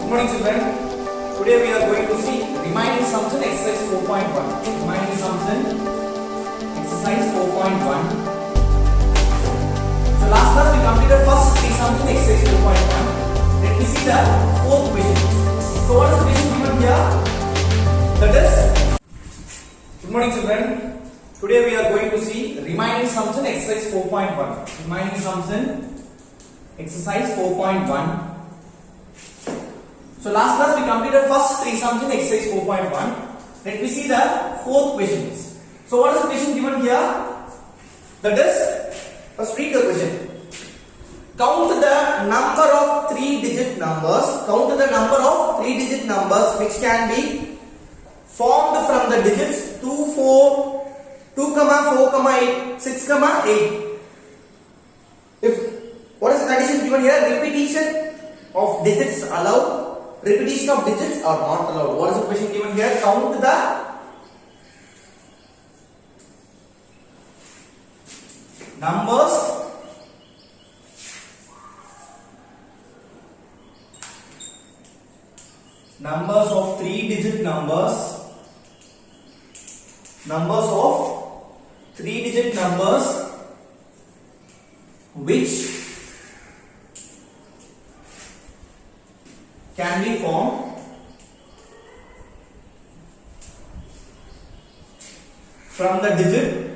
morning children. Today we are going to see remaining sums in exercise 4.1. Remaining sums in exercise 4.1. So last class we completed first three sums in exercise 4.1. Let me see the fourth question. So what is the question given here? That is, good morning children. Today we are going to see remaining sums in exercise 4.1. Remaining sums in exercise 4.1. So last class we completed first three sums in exercise 4.1. Let me see the fourth questions. So what is the question given here? That is, first read the question. Count the number of three-digit numbers. Count the number of three-digit numbers which can be formed from the digits 2, 4, 2, 4, 8, 6, 8. If what is the condition given here? Repetition of digits allowed. Repetition of digits are not allowed. What is the question given here? Count the numbers of three-digit numbers. Numbers of three-digit numbers which can be formed from the digit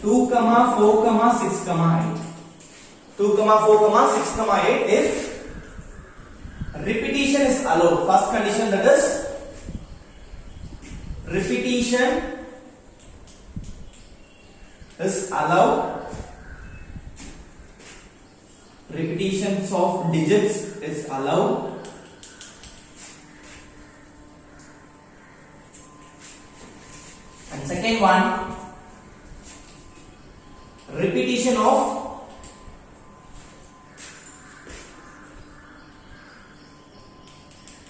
2, 4, 6, 8. 2, 4, 6, 8 if repetition is allowed. First condition, that is repetition is allowed. Repetitions of digits is allowed. And second one, repetition of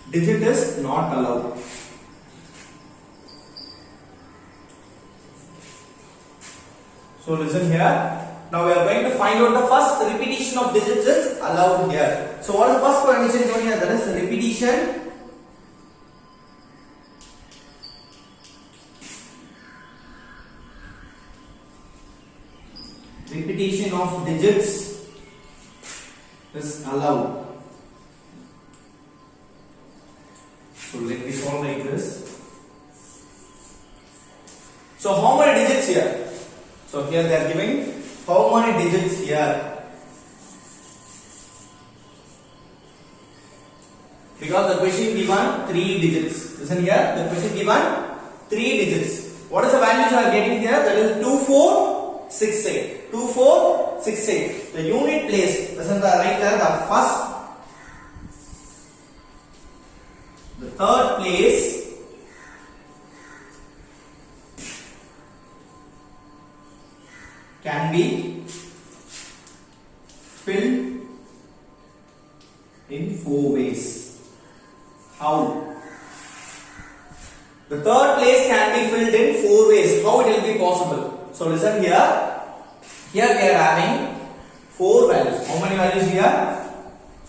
digit is not allowed. So listen here. Now we are going to find out the first repetition of digits is allowed here. So what is the first condition given here? That is repetition. Repetition of digits is allowed. So let me solve like this. So how many digits here? So here they are giving how many digits here? Because the question given 3 digits. Listen here, the question given 3 digits. What is the values you are getting here? That is 2, 4, 6, 8. 2, 4, 6, 8. The unit place. Listen the right there, the first. The third place. Can be filled in 4 ways. How? The third place can be filled in 4 ways. How it will be possible? So listen here. Here we are having 4 values. How many values here?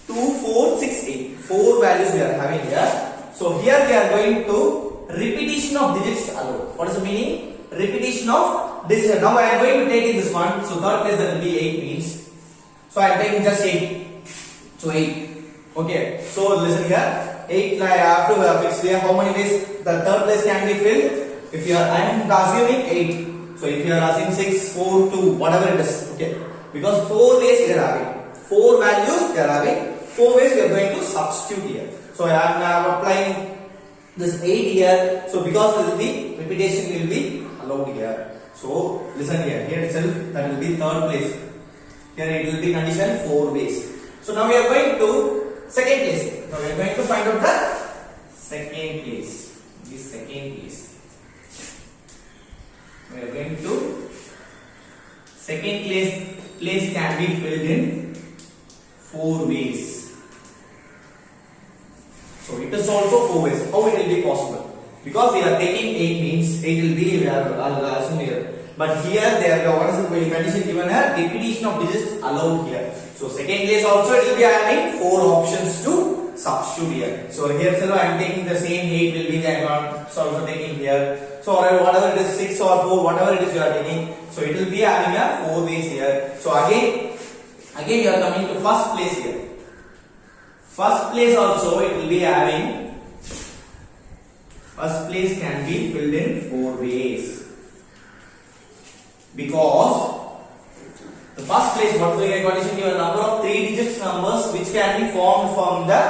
2, 4, 6, 8. 4 values we are having here. So here we are going to repetition of digits allowed. What is the meaning? Repetition of digits. Now I am going to take in this one. So third place that will be 8 means. So I am taking just 8. So 8. Okay. So listen here. 8 I have to fix here. How many ways the third place can be filled? If you are, I am assuming 8. So if you are assuming 6, 4, 2, whatever it is. Okay. Because 4 ways we are having. 4 values we are having. 4 ways we are going to substitute here. So I am now applying this 8 here. So because will be repetition will be allowed here. So listen here. Here itself that will be third place. Here it will be condition 4 ways. So now we are going to second place. Now we are going to find out the second place. This second place. We are going to second place can be filled in 4 ways. So it is also 4 ways. How it will be possible? Because we are taking 8 means 8 will be, I'll assume here, But here what is the condition given here? Repetition of digits allowed here. So second place also it will be having 4 options to substitute here. So here I am taking the same 8 will be there. So also taking here. So whatever it is 6 or 4, whatever it is you are taking. So it will be having a 4 ways here. So again you are coming to first place here. First place also it will be having, first place can be filled in 4 ways. Because the first place, what is the condition? Given number of 3 digits numbers which can be formed from the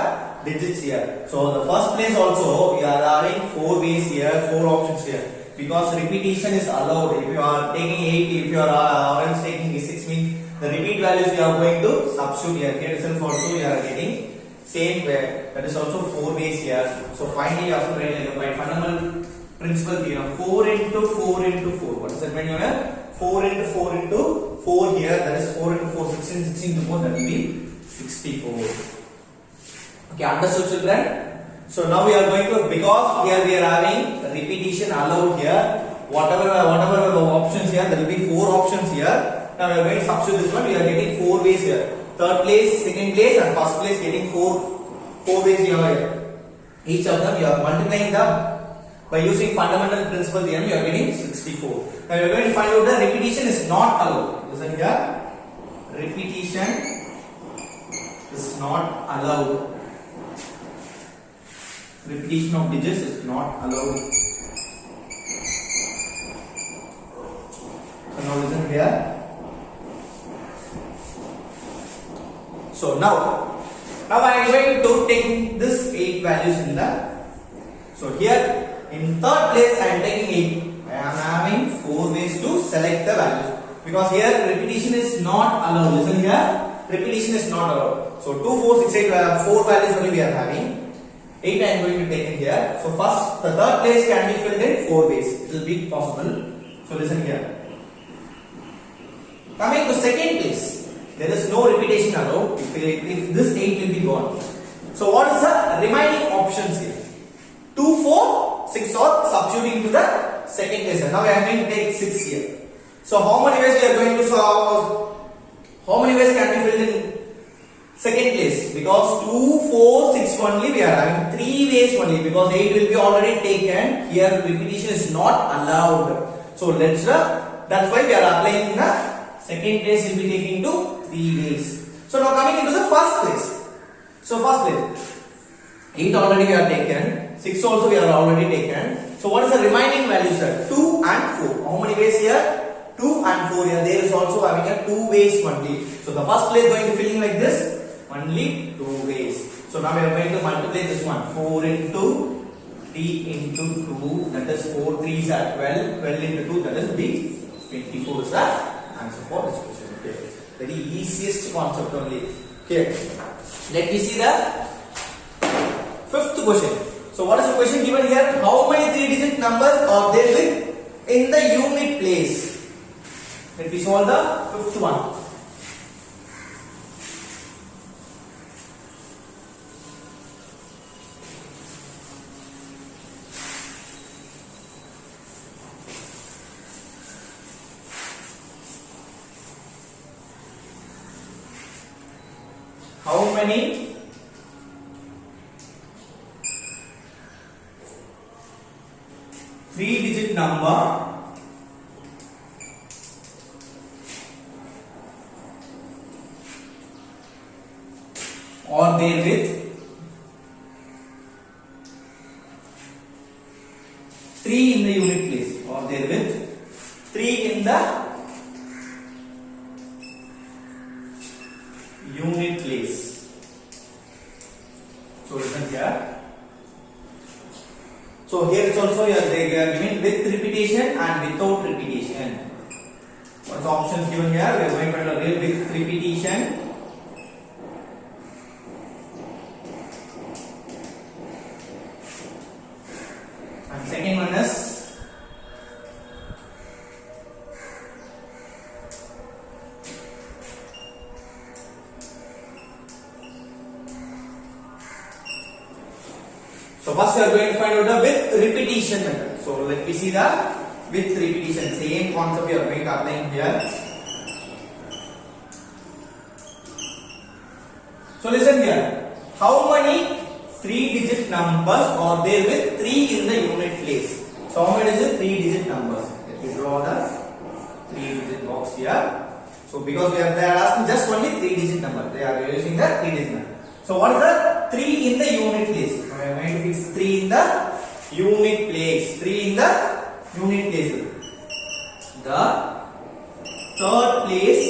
digits here. So the first place also we are having 4 ways here, 4 options here. Because repetition is allowed. If you are taking 8, if you are orange taking 6 means the repeat values we are going to substitute here. Here itself also we are getting same way. That is also 4 ways here. So finally you have to write by fundamental principle theorem 4 into 4 into 4. What is that mean here? 4 into 4 into 4 here, that is 4 into 4, 16, 16 into 4, that will be 64. Okay, understood children? So now we are going to, because here we are having repetition allowed here, whatever options here, there will be 4 options here. Now we are going to substitute this one, we are getting 4 ways here. Third place, second place and first place getting 4 ways here. Each of them you are multiplying them. By using fundamental principle theorem, you are getting 64. Now you are going to find out the repetition is not allowed. Listen here. Repetition is not allowed. Repetition of digits is not allowed. So now listen here. So now I am going to take this 8 values in the. So here. In third place I am taking 8. I am having 4 ways to select the values. Because here repetition is not allowed. Listen here. Repetition is not allowed. So 2, 4, 6, 8, 4 values only we are having. 8 I am going to take in here. So first, the third place can be filled in 4 ways. It will be possible. So listen here. Coming to second place. There is no repetition allowed. If this 8 will be gone. So what is the remaining options here? 2, 4, 6 or substituting to the second place. Now we are going to take 6 here. So how many ways we are going to solve? How many ways can be filled in second place? Because 2, 4, 6 only we are having 3 ways only. Because 8 will be already taken. Here repetition is not allowed. So that's why we are applying the second place will be taking to 3 ways. So now coming into the first place. So first place. 8 already we have taken. 6 also we have already taken. So what is the remaining values here? 2 and 4. How many ways here? 2 and 4 here. There is also having a 2 ways only. So the first place going to fill in like this. Only 2 ways. So now we are going to multiply this one. 4 into 3 into 2. That is 4 3s are 12. 12 into 2 that is be 24 is the answer for this question. Okay. Very easiest concept only. Okay. Let me see the fifth question. So what is the question given here? How many 3-digit numbers are there with in the unit place? Let me solve the fifth one. How many 3-digit number or there with 3 in the unit place or there with 3 in the unit place. So listen here. So here it's also they are given with repetition and without repetition. What's the options given here? We are going for the with repetition. And second one is so first we are going to find out the with repetition method. So let me see the with repetition. Same concept you are going to apply here. So listen here. How many 3-digit numbers are there with 3 in the unit place? So how many is it? 3-digit numbers. Let me draw the 3-digit box here. So because they are asking just only 3-digit number. They are using the 3-digit number. So what is the 3 in the unit place? So I am going to fix 3 in the unit place. 3 in the unit place. The third place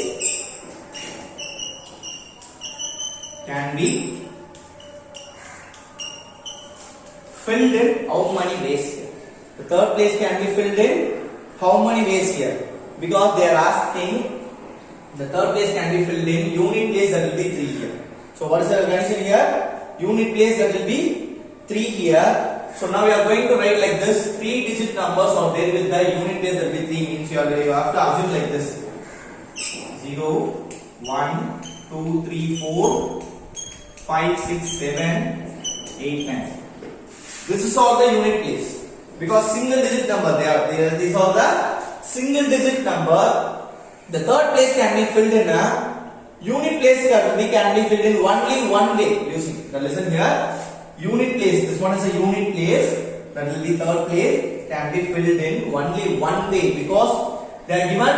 can be filled in how many ways here? The third place can be filled in how many ways here? Because they are asking the third place can be filled in unit place, that will be 3 here. So what is the condition here? Unit place, that will be 3 here. So now we are going to write like this. 3-digit numbers are there with the unit place, that will be 3, means you have to assume like this. 0, 1, 2, 3, 4, 5, 6, 7, 8, 9. This is all the unit place. Because single digit number, these are the single digit number. The third place can be filled in a unit place, can be filled in only one way. You see, now listen here. Unit place, this one is a unit place, that will be third place, can be filled in only one way because they are given,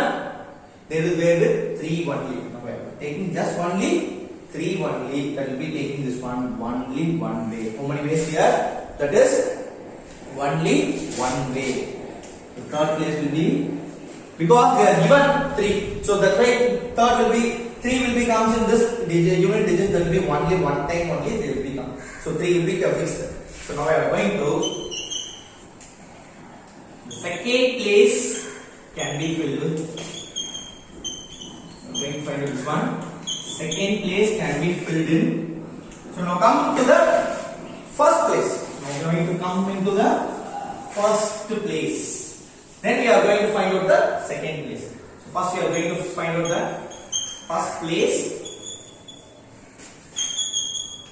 they will be with 3 only. Now I am taking just only 3 only, that will be taking this one only one way. How many ways here? That is only one way. The third place will be, because they are given 3, so that's why third will be 3 will comes in this unit digit, that will be only one time only they will become. So 3 will be fixed. So now I am going to the second place can be filled with. I am going to find out this one. Second place can be filled in. So now come to the first place. Now we are going to come into the first place. Then we are going to find out the second place. So first we are going to find out the first place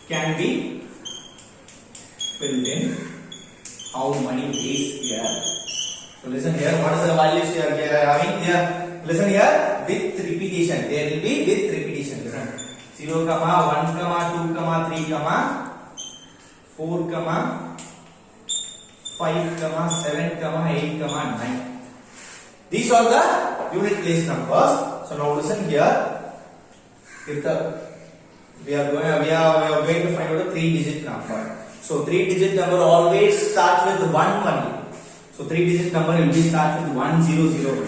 can be filled in how many ways here. So listen here, what is the values here we are having here? Listen here, with repetition. There will be with repetition. Listen. 0, 1, 2, 3, 4, 5, 7, 8, 9. These are the unit place numbers. So now listen here. If we are going to find out a 3-digit number. So 3-digit number always starts with 1 only. So 3-digit number will be start with 100.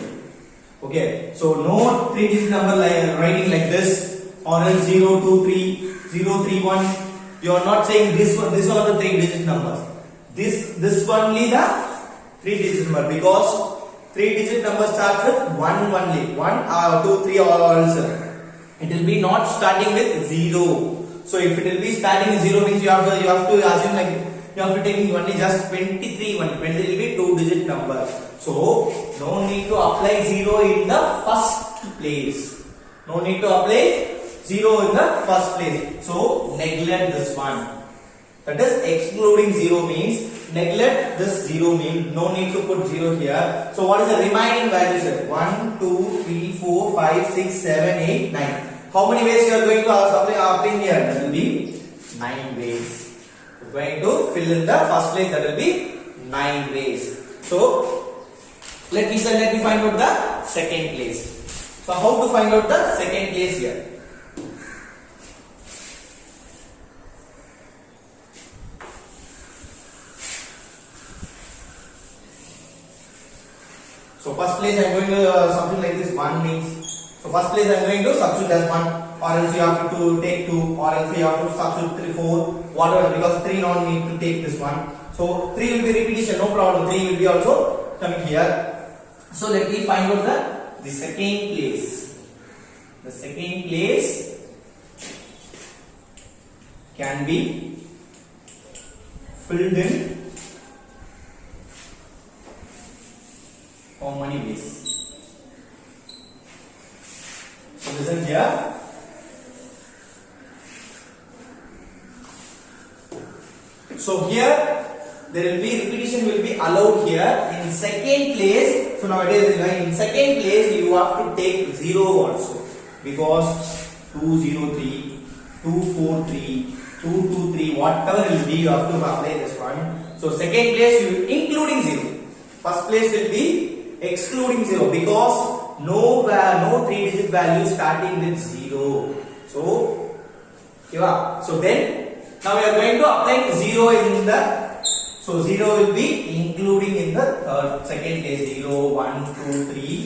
Okay. So no 3-digit number like writing like this or else 023, 031. You are not saying this one. These are the 3-digit numbers. This only the 3-digit number, because 3-digit number starts with 1 only. 1, 2, 3 or else it will be not starting with 0. So if it will be starting with 0 means you have to assume like you have to take only just 23 one. 20 will be 2-digit number. So no need to apply 0 in the first place. No need to apply 0 in the first place. So neglect this one. That is excluding 0 means neglect this 0 means no need to put 0 here. So what is the remaining values? 1, 2, 3, 4, 5, 6, 7, 8, 9. How many ways you are going to apply here? That will be 9 ways. You are going to fill in the first place, that will be 9 ways. So let me find out the second place. So how to find out the second place here? So first place I am going to something like this 1 means. So first place I am going to substitute as 1, or else you have to take 2, or else you have to substitute 3, 4, whatever, because 3 not need to take this one. So 3 will be repetition, no problem. 3 will be also coming here. So let me find out the second place. The second place can be filled in how many ways? So listen here. So here there will be repetition will be allowed here. In second place, so nowadays in second place you have to take 0 also, because 203, 243, 223, whatever will be, you have to apply this one. So second place you including 0. First place will be excluding 0, because no 3-digit value starting with 0. So, so then now we are going to apply 0 in the, so 0 will be including in the second place. 0, 1, 2, 3,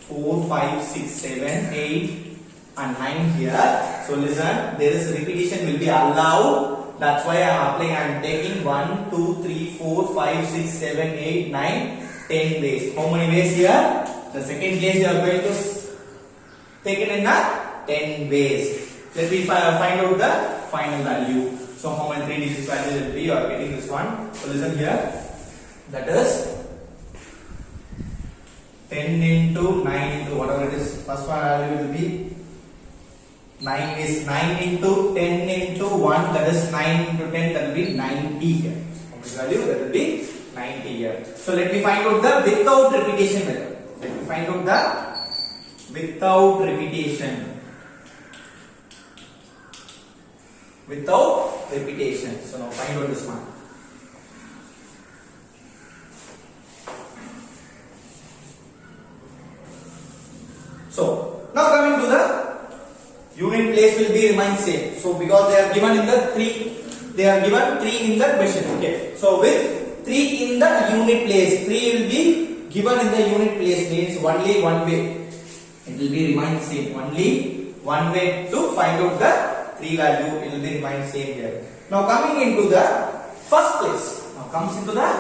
4, 5, 6, 7, 8 and 9 here. So listen, there is repetition will be allowed. That's why I am applying. I am taking 1, 2, 3, 4, 5, 6, 7, 8, 9, 10 ways. How many ways here? The second case you are going to take it in 10 ways. Let me find out the final value. So how many 3 digits value will be? You are getting this one. So listen here. That is 10 into 9 into whatever it is. First one value will be 9 is 9 into 10 into 1. That is 9 into 10. That will be 90 here. How much value? That will be 90 here. So let me find out the without repetition method. Let me find out the without repetition. Without repetition. So now find out this one. So now coming to the unit place will be remain same. So because they are given in the 3, they are given 3 in the question. Okay. So with 3 in the unit place, 3 will be given in the unit place, means only one way. It will be remain same. Only one way to find out the 3 value. It will be remain same here. Now coming into the first place. Now comes into the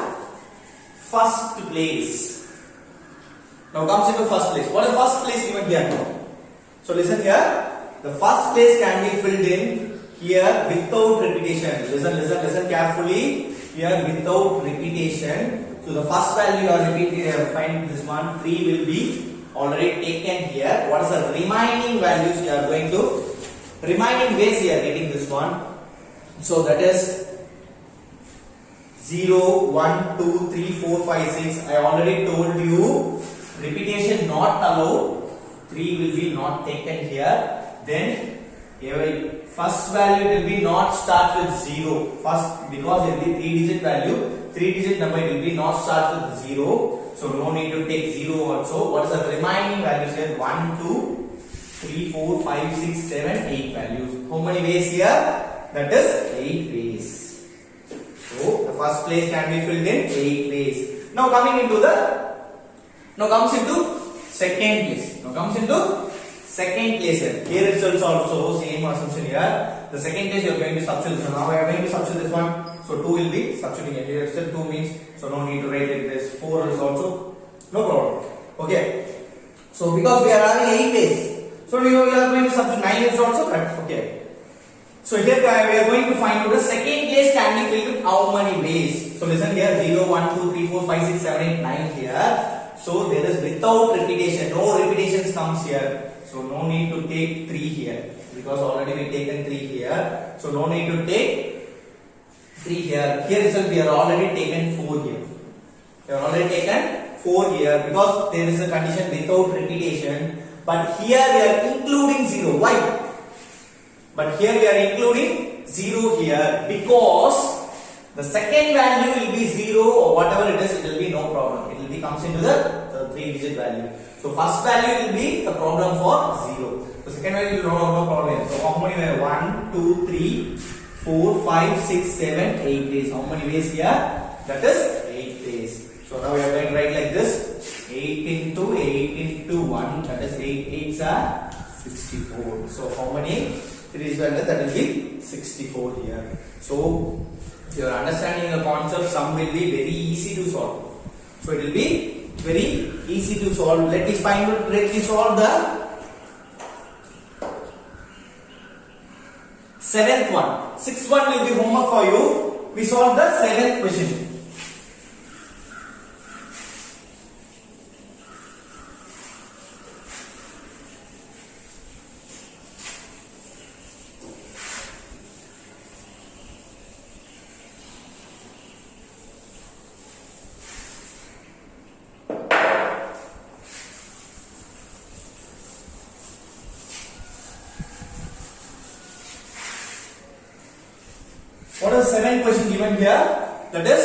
first place. Now comes into first place. What is first place given here? So listen here. The first place can be filled in here without repetition. Listen carefully. Here without repetition. So the first value are repeated. Find this one. 3 will be already taken here. What is the remaining values you are going to? Remaining ways you are getting this one. So that is 0, 1, 2, 3, 4, 5, 6. I already told you repetition not allowed. 3 will be not taken here. Then first value will be not start with 0. First, because it will be 3-digit value. 3-digit number will be not start with 0. So no need to take 0 also. What is the remaining values here? 1, 2, 3, 4, 5, 6, 7, 8 values. How many ways here? That is 8 ways. So the first place can be filled in 8 ways. Now coming into comes into second place. Now comes into second place here. Here it's also same assumption here. The second place you are going to substitute. So now we are going to substitute this one. So 2 will be substituting here. Here still 2 means, so no need to write like this. 4 is also no problem. Okay. So because we are having 8 ways, so we are going to substitute 9 is also correct. Okay. So here we are going to find out the second place can be filled with how many ways. So listen here, 0, 1, 2, 3, 4, 5, 6, 7, 8, 9 here. So there is without repetition, no repetitions comes here. So no need to take 3 here, because already we taken 3 here. So no need to take 3 here. Here itself we are already taken 4 here. We are already taken 4 here, because there is a condition without repetition. But here we are including 0. Why? But here we are including 0 here, because the second value will be 0 or whatever it is, it will be no problem. It will be comes into the 3-digit value. So first value will be the problem for 0. The second value will no problem. So how many ways? 1, 2, 3, 4, 5, 6, 7, 8 ways. How many ways here? That is 8 ways. So now we are going to write like this. 8 into 8 into 1. That is 8 8s are 64. So how many? 3 is value, that will be 64 here. So if you are understanding the concept, sum will be very easy to solve. So it will be very easy to solve. Let me solve the 7th one. 6th one will be homework for you. We solve the 7th question. What is the seventh question given here? That is,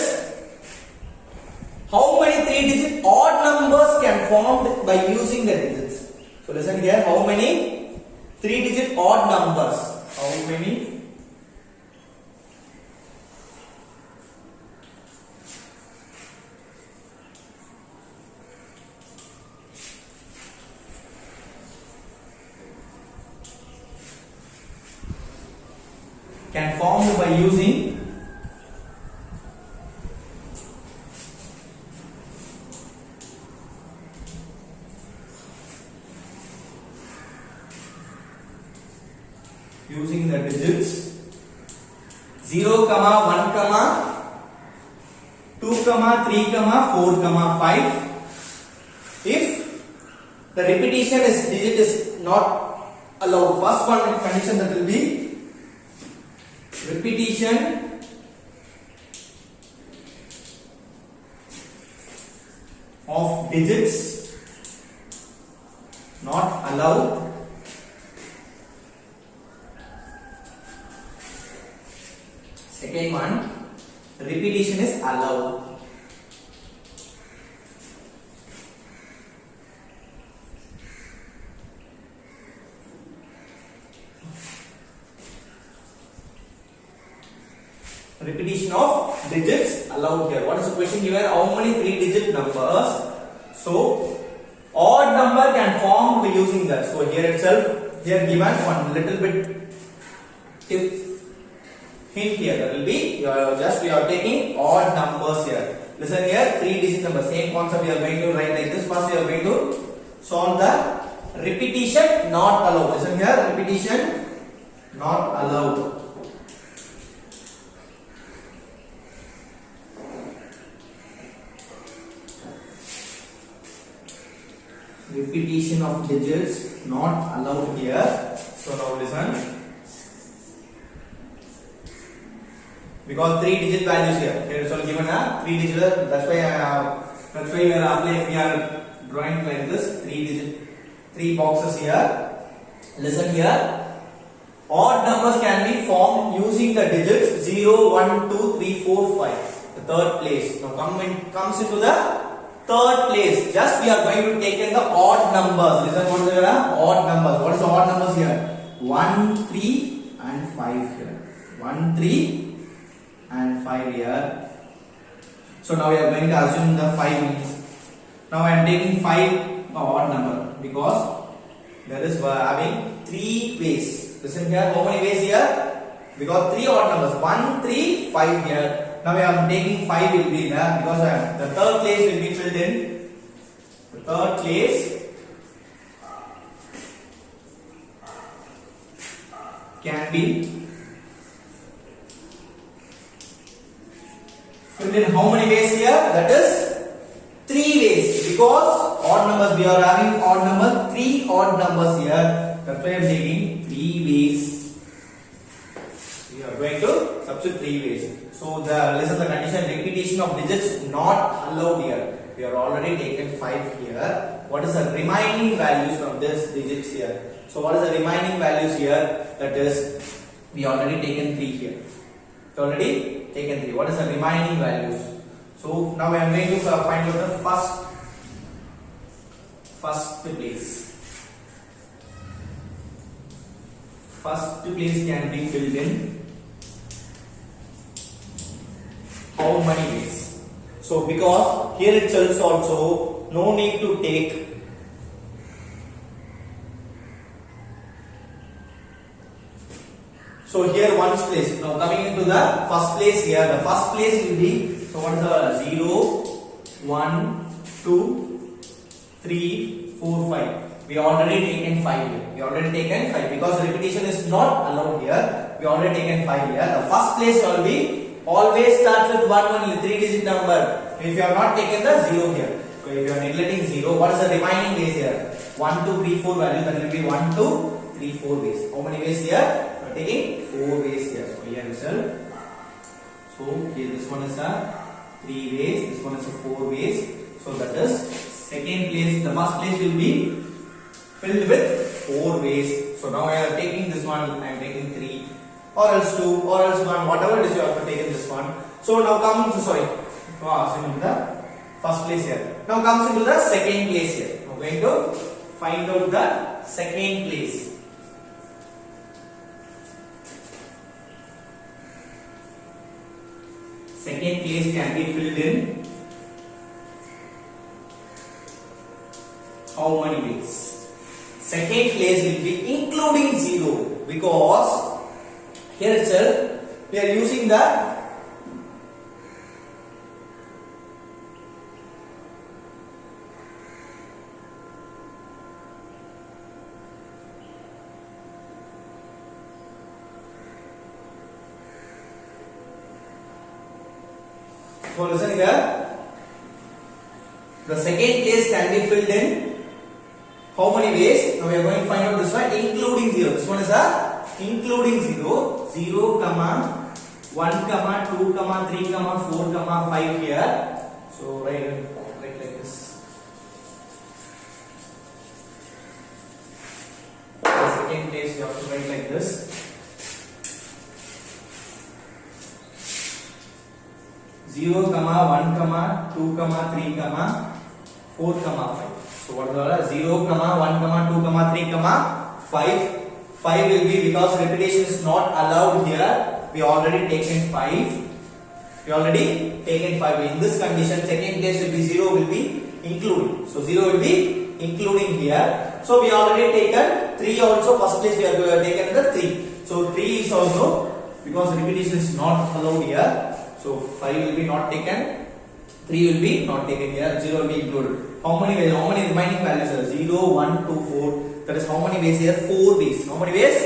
how many 3-digit odd numbers can formed by using the digits? So listen here, how many 3-digit odd numbers? How many can formed by using the digits 0, 1, 2, 3, 4, 5. If the repetition is digit is not allowed, first one condition that will be repetition of digits not allowed. Second one, repetition is allowed. Repetition of digits allowed here. What is the question given? How many 3-digit numbers? So, odd number can form by using that. So, here itself, here given one little bit tip hint here. That will be, we are taking odd numbers here. Listen here, 3-digit number. Same concept we are going to write like this. First, we are going to solve the repetition not allowed. Listen here, repetition not allowed. Repetition of digits not allowed here. So now listen. Because 3-digit values here. Here is all given a 3-digit. That's why we are drawing like this. 3 boxes here. Listen here. Odd numbers can be formed using the digits 0, 1, 2, 3, 4, 5. The third place. Now comes into the third place. Just we are going to take in the odd numbers. Listen, what is the odd numbers? What is the odd numbers here? 1, 3 and 5 here. 1, 3 and 5 here. So now we are going to assume the 5 means. Now I am taking 5 odd number because there is having 3 ways. Listen here, how many ways here? We got 3 odd numbers. 1, 3, 5 here. Now I am taking 5 will be there because the third place will be filled in. The third place can be filled in how many ways here? That is 3 ways because odd numbers, we are having odd number, 3 odd numbers here. That's why I am taking 3 ways. We are going to substitute 3 ways. So listen the condition, repetition of digits not allowed here. We are already taken 5 here. What is the remaining values from this digits here? So what is the remaining values here? That is, we already taken 3 here. We already taken 3. What is the remaining values? So now I am going to find out the first place. First place can be filled in how many ways? So because here itself also no need to take so here one's place. Now coming into the first place here, the first place will be, so what is the 0, 1, 2, 3, 4, 5. We already taken 5 here. We already taken 5 because repetition is not allowed here. We already taken 5 here. The first place will be always starts with 1 only, 3-digit number. If you have not taken the 0 here. So if you are neglecting 0, what is the remaining ways here? 1, 2, 3, 4 value, that will be 1, 2, 3, 4 ways. How many ways here? We are taking 4 ways here. So here result. So here this one is a 3 ways, this one is a 4 ways. So that is second place, the first place will be filled with 4 ways. So now I am taking this one, I am taking 3. or else 2 or else 1, whatever it is you have to take in this one. So now comes into the first place here. Now comes into the second place here. We are going to find out the second place. Second place can be filled in how many ways? Second place will be including 0, because here itself we are using the so listen here. The second place can be filled in how many ways? Now we are going to find out this one including 0. This one is a including 0. 0, 1, 2, 3, 4, 5 here. So write like this. The second place you have to write like this. 0, 1, 2, 3, 4, 5. So what is the 0, 1, 2, 3, 5. 5 will be, because repetition is not allowed here, we already taken 5. We already taken 5. In this condition, second place will be 0 will be including. So 0 will be including here. So we already taken 3 also. First place we have taken the 3. So 3 is also, because repetition is not allowed here. So 5 will be not taken, 3 will be not taken here, 0 will be included. How many ways? How many remaining values are 0, 1, 2, 4? That is how many ways here? 4 ways. How many ways?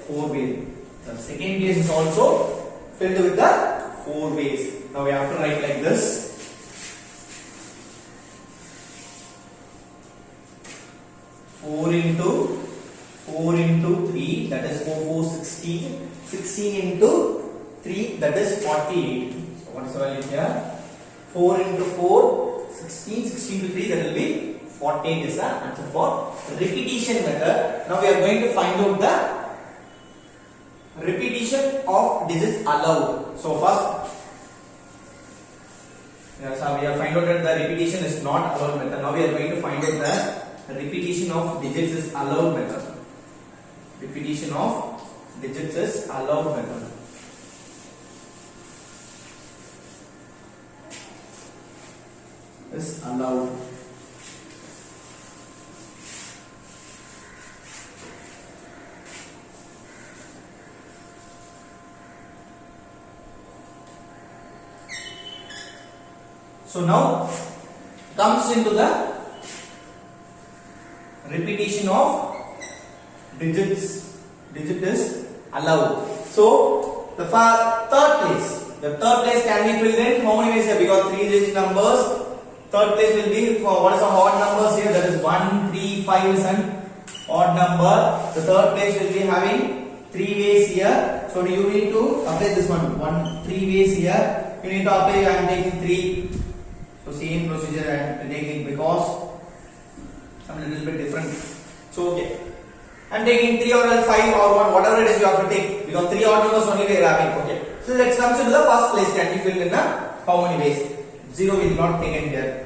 4 ways. The second case is also filled with the 4 ways. Now we have to write like this. Four into 3, that is 4, 4, 16. 16 into 3, that is 48. So what is the value here? 4 into 4, 16. 16 to 3, that will be 48 is the answer for repetition method. Now we are going to find out the repetition of digits allowed. So first, we have find out that the repetition is not allowed method. Now we are going to find out the repetition of digits is allowed method. Repetition of digits is allowed method. Is allowed. So now comes into the repetition of digits. Digit is allowed. So the third place can be filled in how many ways here? Because 3 digit numbers. Third place will be for what is the odd numbers here? That is 1, 3, 5 is an odd number. The third place will be having 3 ways here. So you need to apply this one. 3 ways here. You need to apply. I am taking 3. So same procedure I am taking, because some little bit different. So okay, I am taking 3 or else 5 or 1, whatever it is you have to take, because 3 odd numbers only we are having. Okay. So let's come to the first place. Can be filled in how many ways? 0 will not taken here.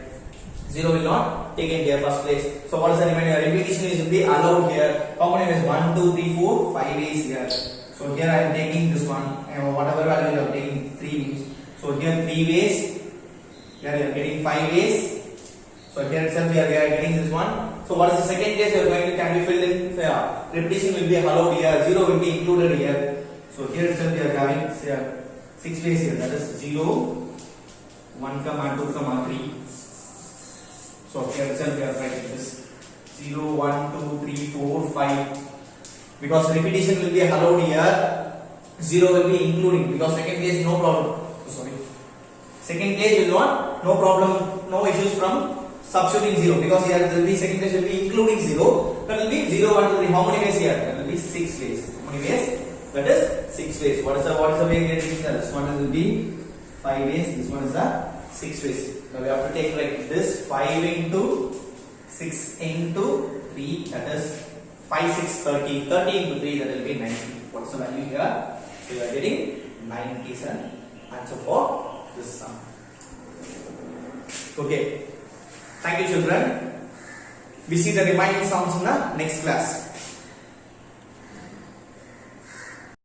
0 will not taken here first place. So what is the remaining? Repetition is will be allowed here. How many ways? 1, 2, 3, 4, 5 ways here. So here I am taking this one. Whatever value you are taking 3 means. So here 3 ways. Here you are getting 5 ways. So here itself we are getting this one. So what is the second case? You are going to can be filled in. So yeah, repetition will be allowed here. 0 will be included here. So here itself we are having 6 ways here. That is 0. 1, 2, 3. So here itself we are writing this 0, 1, 2, 3, 4, 5. Because repetition will be allowed here, 0 will be including, because second case no problem. Second case will not, no problem, no issues from substituting 0, because here will be second case will be including 0. That will be 0, 1, 2, 3. How many ways here? That will be 6 ways. How many ways? That is 6 ways. What is the way getting here? This one will be 5 ways. This one is the 6 ways. Now we have to take like this 5 into 6 into 3, that is 5, 6, 30. 30 into 3, that will be 90. What's the value here? So you are getting 90 is an answer for this sum. Okay. Thank you children. We see the remaining sums in the next class.